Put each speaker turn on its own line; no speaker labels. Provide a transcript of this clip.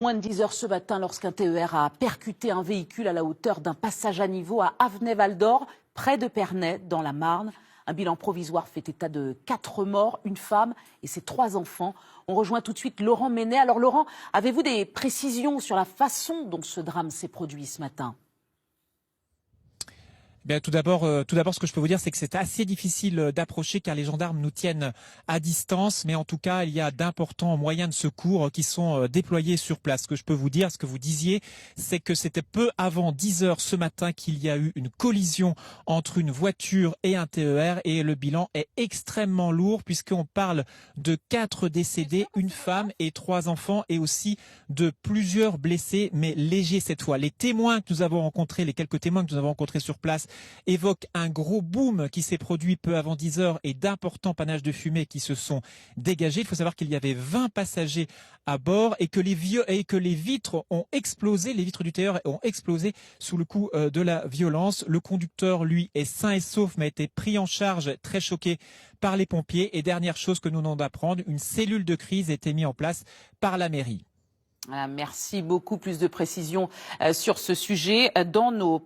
Moins de 10 heures ce matin, lorsqu'un TER a percuté un véhicule à la hauteur d'un passage à niveau à Avenay-Val d'Or, près de Pernay, dans la Marne. Un bilan provisoire fait état de 4 morts, une femme et ses 3 enfants. On rejoint tout de suite Laurent Menet. Alors Laurent, avez-vous des précisions sur la façon dont ce drame s'est produit ce matin ?
Bien, tout d'abord, ce que je peux vous dire, c'est que c'est assez difficile d'approcher car les gendarmes nous tiennent à distance. Mais en tout cas, il y a d'importants moyens de secours qui sont déployés sur place. Ce que je peux vous dire, ce que vous disiez, c'est que c'était peu avant 10 heures ce matin qu'il y a eu une collision entre une voiture et un TER. Et le bilan est extrêmement lourd puisqu'on parle de 4 décédés, une femme et 3 enfants et aussi de plusieurs blessés, mais légers cette fois. Les témoins que nous avons rencontrés, les quelques témoins que nous avons rencontrés sur place, évoque un gros boom qui s'est produit peu avant 10 heures et d'importants panaches de fumée qui se sont dégagés. Il faut savoir qu'il y avait 20 passagers à bord et que les vitres ont explosé, les vitres du TER ont explosé sous le coup de la violence. Le conducteur, lui, est sain et sauf, mais a été pris en charge, très choqué par les pompiers. Et dernière chose que nous venons d'apprendre, une cellule de crise a été mise en place par la mairie.
Voilà, merci beaucoup. Plus de précisions sur ce sujet dans nos